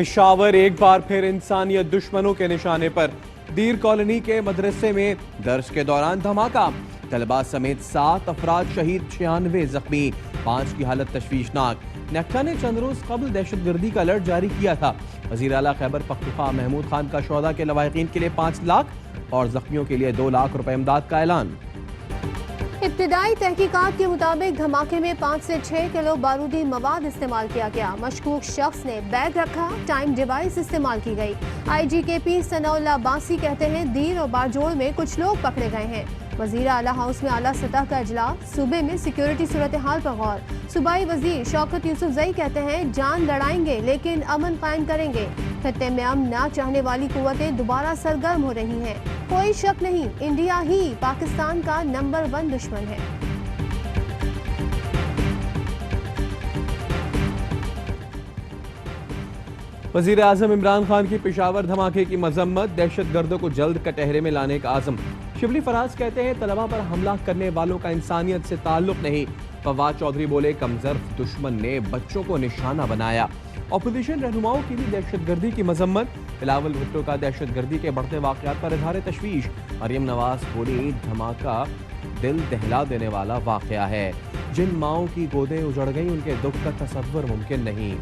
पेशावर एक बार फिर इंसानियत दुश्मनों के निशाने पर। दीर कॉलोनी के मदरसे में दर्स के दौरान धमाका, तलबा समेत 7 अफराद शहीद, 96 जख्मी, 5 की हालत तशवीशनाक। नेक्टा ने चंद रोज कबल दहशतगर्दी का अलर्ट जारी किया था। वजीर आला खैबर पख्तूनख्वा महमूद खान का शोहदा के लवाहिकीन के लिए 5 लाख और जख्मियों के लिए 2 लाख रुपए इमदाद का ऐलान। इब्तिदाई तहकीकात के मुताबिक धमाके में 5 से 6 किलो बारूदी मवाद इस्तेमाल किया गया। मशकूक शख्स ने बैग रखा, टाइम डिवाइस इस्तेमाल की गई। IGKP सनाउल्लाह बासी कहते हैं दीर और बारजोड़ में कुछ लोग पकड़े गए हैं। वजीर आला हाउस में आला सतह का इजलास, सूबे में सिक्योरिटी सूरत हाल पर गौर। सूबाई वजीर शौकत यूसुफजई कहते हैं जान लड़ाएंगे लेकिन अमन कायम करेंगे। खत्ते में अमन ना चाहने वाली कुव्वतें दोबारा सरगर्म हो रही हैं। कोई शक नहीं, इंडिया ही पाकिस्तान का नंबर 1 दुश्मन है। वजीर आजम इमरान खान की पेशावर धमाके की मजम्मत, दहशत गर्दों को जल्द कटहरे में लाने का आज़म। शिबली फराज कहते हैं तलबा पर हमला करने वालों का इंसानियत से ताल्लुक नहीं। फवाद चौधरी बोले कमजोर दुश्मन ने बच्चों को निशाना बनाया। अपोजिशन रहनुमाओं की भी दहशतगर्दी की मजम्मत। बिलावल भुट्टो का दहशतगर्दी के बढ़ते वाकयात पर इजहार तशवीश। मरियम नवाज बोली धमाका दिल दहला देने वाला वाकया है। जिन माओं की गोदें उजड़ गई उनके दुख का तसव्वुर मुमकिन नहीं।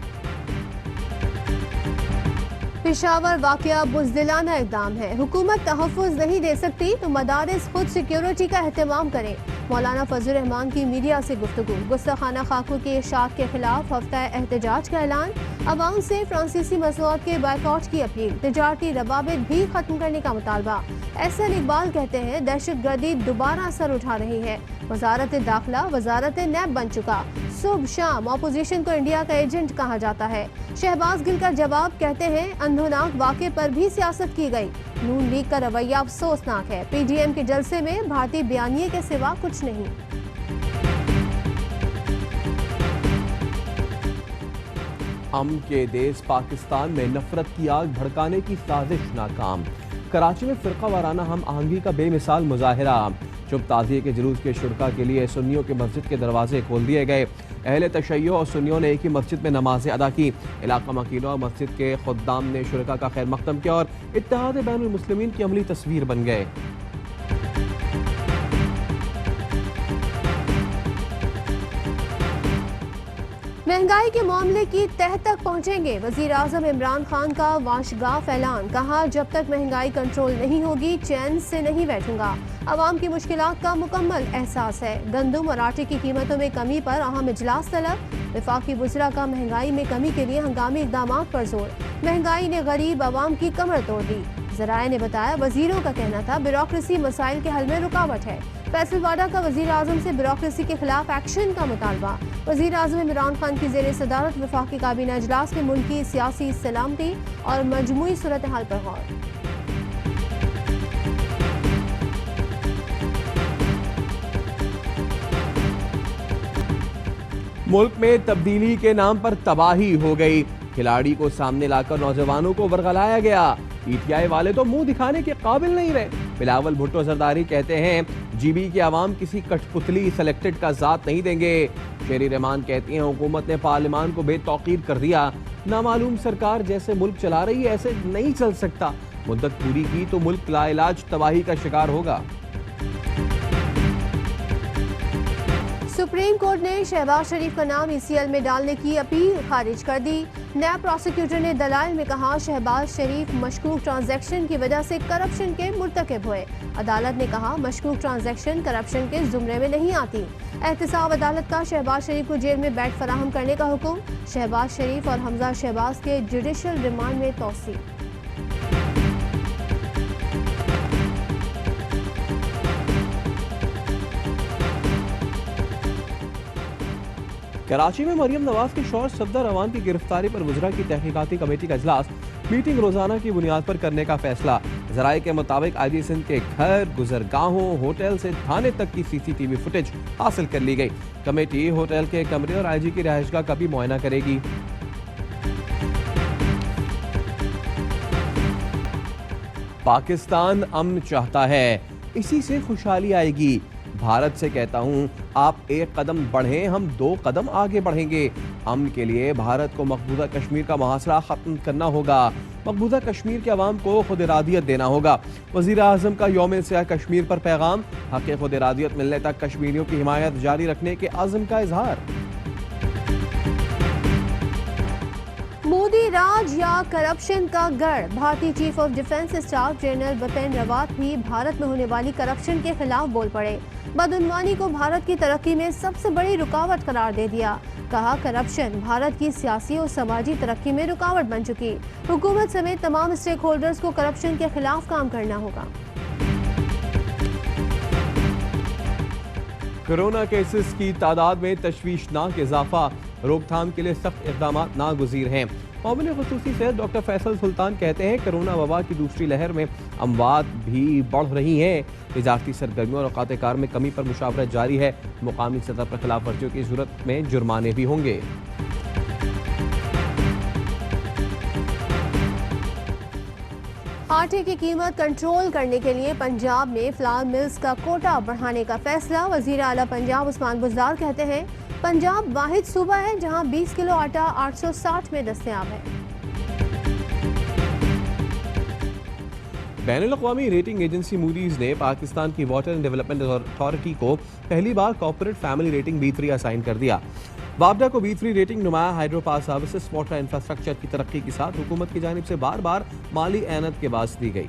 पेशावर वाकया बुज़दिलाना इक़दाम है। हुकूमत तहफ़्फ़ुज़ नहीं दे सकती तो मदारिस खुद सिक्योरिटी का एहतमाम करें। मौलाना फजल रहमान की मीडिया से गुफ्तगू। गुस्ताखाना खाकों के इशात के खिलाफ हफ्ता एहतजाज का ऐलान। अवाम से फ्रांसीसी मसनूआत के बायकॉट की अपील। तिजारती रवाबित भी खत्म करने का मुतालबा। एहसन इकबाल कहते हैं दहशतगर्दी दोबारा सर उठा रही है। वजारत दाखिला वजारत नैब बन चुका। सुबह शाम अपोजिशन को इंडिया का एजेंट कहा जाता है। शहबाज गिल का जवाब, कहते हैं अंधोनाक वाक़े पर भी सियासत की गई। नून लीग का रवैया अफसोसनाक है। PDM के जलसे में भारतीय बयानिए के सिवा कुछ नहीं। अमन के देश पाकिस्तान में नफरत की आग भड़काने की साजिश नाकाम। कराची में फिरका वाराना हम आहंगी का बेमिसाल मुजाहिरा। शुभ ताज़िये के जुलूस के शुरका के लिए सुन्नियों के मस्जिद के दरवाजे खोल दिए गए। अहले तशय्यो और सुन्नियों ने एक ही मस्जिद में नमाजें अदा की। इलाका मकीनों और मस्जिद के खुद्दाम ने शुरका का खैर मकदम किया और इत्तेहाद बैनुल मुस्लिमीन की अमली तस्वीर बन गए। महंगाई के मामले की तह तक पहुंचेंगे। वजीर आजम इमरान खान का वाशगाफ ऐलान। कहा जब तक महंगाई कंट्रोल नहीं होगी चैन से नहीं बैठूंगा। अवाम की मुश्किलात का मुकम्मल एहसास है। गंदम और आटे की कीमतों में कमी पर अहम इजलास तलब। वफाकी वज़रा का महंगाई में कमी के लिए हंगामी इक़दाम पर जोर। महंगाई ने गरीब अवाम की कमर तोड़ दी। ज़राए ने बताया वजीरों का कहना था ब्यूरोक्रेसी मसाइल के हल में रुकावट है। फैसलवाडा का वजीर आजम से ब्यूरोक्रेसी के खिलाफ एक्शन का मुतालबा। वजीर आजम इमरान खान की ज़ेरे सदारत वफाकी काबीना इजलास में मुल्की सियासी सलामती और मजमूई सूरत हाल पर गौर। मुल्क में तब्दीली के नाम पर तबाही हो गई। खिलाड़ी को सामने लाकर नौजवानों को वर्गलाया गया। PTI वाले तो मुंह दिखाने के काबिल नहीं रहे। बिलावल भुट्टो जरदारी कहते हैं GB की आवाम किसी कठपुतली सेलेक्टेड का जात नहीं देंगे। शेरी रहमान कहती हैं हुकूमत ने पार्लियामान को बेतौकीर कर दिया। नामालूम सरकार जैसे मुल्क चला रही है ऐसे नहीं चल सकता। मुद्दत पूरी की तो मुल्क लाइलाज तबाही का शिकार होगा। सुप्रीम कोर्ट ने शहबाज शरीफ का नाम ECL में डालने की अपील खारिज कर दी। नैब प्रोसिक्यूटर ने दलाइल में कहा शहबाज शरीफ मशकूक ट्रांजैक्शन की वजह से करप्शन के मुर्तकिब हुए। अदालत ने कहा मशकूक ट्रांजैक्शन करप्शन के जुमरे में नहीं आती। एहतसाब अदालत का शहबाज शरीफ को जेल में बेड फराहम करने का हुक्म। शहबाज शरीफ और हमजा शहबाज के जुडिशल रिमांड में तौसी। कराची में मरियम नवाज के शौहर सफदर अवान की गिरफ्तारी पर वज़रा की तहकीकाती कमेटी का इजलास। मीटिंग रोजाना की बुनियाद पर करने का फैसला। ज़राए के मुताबिक IG सिंध के घर, गुजरगाहों, होटल से थाने तक की CCTV फुटेज हासिल कर ली गई। कमेटी होटल के कमरे और IG की रिहाइशगाह का भी मुआयना करेगी। पाकिस्तान अमन चाहता है, इसी से खुशहाली आएगी। भारत से कहता हूं आप एक कदम बढ़ें, हम 2 कदम आगे बढ़ेंगे। अमन के लिए भारत को मकबूजा कश्मीर का मुहासरा खत्म करना होगा। मकबूजा कश्मीर के अवाम को खुद इरादियत देना होगा। वजीर आजम का यौम सियाह कश्मीर पर पैगाम, हक़ खुद इरादियत मिलने तक कश्मीरियों की हिमायत जारी रखने के आज़म का इजहार। मोदी राज या करप्शन का गढ़, भारतीय chief of defence staff general Bipin Rawat भी भारत में होने वाली करप्शन के खिलाफ बोल पड़े। बदउनवानी को भारत की तरक्की में सबसे बड़ी रुकावट करार दे दिया। कहा, करप्शन भारत की सियासी और समाजी तरक्की में रुकावट बन चुकी। हुकूमत समेत तमाम स्टेक होल्डर्स को करप्शन के खिलाफ काम करना होगा। कोरोना केसेस की तादाद में तशवीशनाक इजाफा, रोकथाम के लिए सख्त इक़दाम नागुज़ीर हैं। मामले खुसूसी से डॉक्टर फैसल सुल्तान कहते हैं, कोरोना वबा की दूसरी लहर में अमवात भी बढ़ रही हैं। तजारती सरगर्मियों और औकात कार में कमी पर मुशावरत जारी है। मुकामी सतह पर खिलाफ वर्जियों की सूरत में जुर्माने भी होंगे। आटे की कीमत कंट्रोल करने के लिए पंजाब में फ्लावर मिल्स का कोटा बढ़ाने का फैसला। वजीर आला पंजाब उस्मान बुज़दार कहते हैं, पंजाब वाहिद सूबा है जहां 20 किलो आटा 860 में दस्तयाब है। बैनुल-अक़वामी रेटिंग एजेंसी मूडीज ने पाकिस्तान की वाटर एंड डेवलपमेंट अथॉरिटी को पहली बार corporate family rating B3 assign कर दिया। वापडा को B3 रेटिंग नुमाया hydro power services water infrastructure की तरक्की के साथ हुकूमत की जानिब से बार बार माली एनत के बाद दी गई।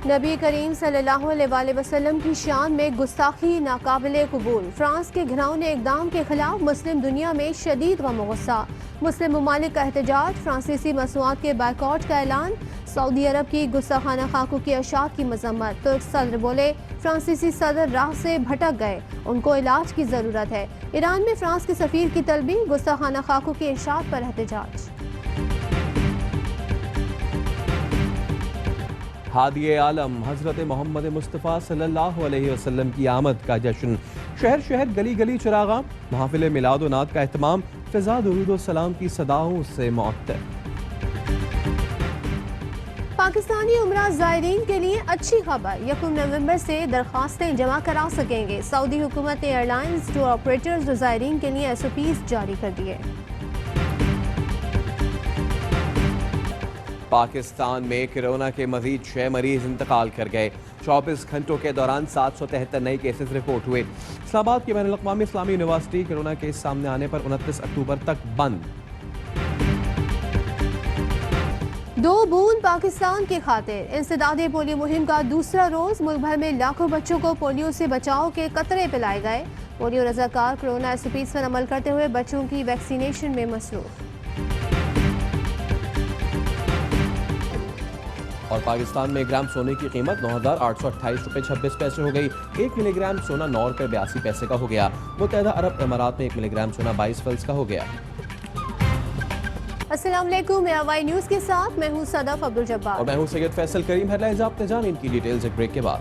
नबी करीम सल्लल्लाहु अलैहि वसल्लम की शान में गुस्ताखी नाकाबिले कबूल। फ्रांस के घिनौने इक़दाम के खिलाफ मुस्लिम दुनिया में शदीद गम और गुस्सा। मुस्लिम ममालिक का एहतजाज, फ्रांसीसी मसनूआत के बायकॉट का ऐलान। सऊदी अरब की गुस्ताखाना खाकों की अशात की मजम्मत। तुर्क सदर बोले, फ्रांसीसी सदर राह से भटक गए, उनको इलाज की ज़रूरत है। ईरान में फ्रांस के सफ़ीर की तलबी, गुस्ताखाना खाकों की अशात पर एहतजाज। हादिए आलम हजरत मोहम्मद मुस्तफ़ा सल्लल्लाहु अलैहि वसल्लम की आमद का जश्न। शहर शहर गली गली चिरागा, महफिल मिलाद नात का एहतमाम। फ़िज़ा दुरूद सलाम की सदाओं से मुअत्तर। पाकिस्तानी उमरा ज़ायरीन के लिए अच्छी खबर, 1 नवंबर से दरखास्तें जमा करा सकेंगे। सऊदी हुकूमत ने एयरलाइंस टूर ऑपरेटर्स और ज़ायरीन के लिए SOPs जारी कर दिए। पाकिस्तान में कोरोना के मजीद 6 मरीज इंतकाल कर गए। 24 घंटों के दौरान 773 नए केसेस रिपोर्ट हुए। इस्लामाबाद की बैनुल-अक़वामी इस्लामी यूनिवर्सिटी कोरोना केस सामने आने पर 29 अक्टूबर तक बंद। 2 बूंद पाकिस्तान की खातिर इंसदादे पोलियो मुहिम का दूसरा रोज। मुल्क भर में लाखों बच्चों को पोलियो से बचाव के कतरे पिलाए गए। पोलियो रजाकार कोरोना SOPs पर अमल करते हुए बच्चों की वैक्सीनेशन में मसरूफ। और पाकिस्तान में 1 ग्राम सोने की कीमत 9,828 रुपये 26 पैसे हो गई। 1 मिलीग्राम सोना 9 रुपये 82 पैसे का हो गया। मुत्तहिदा अरब अमारात में 1 मिलीग्राम सोना 22 फ़ल्स का हो गया। अस्सलाम वालेकुम, मैं AY न्यूज़ के साथ मैं हूँ सदफ अब्दुल जब्बार और मैं हूँ सैयद फैसल करीम। हेडलाइंस आपने जानी, इनकी डिटेल्स एक ब्रेक के बाद।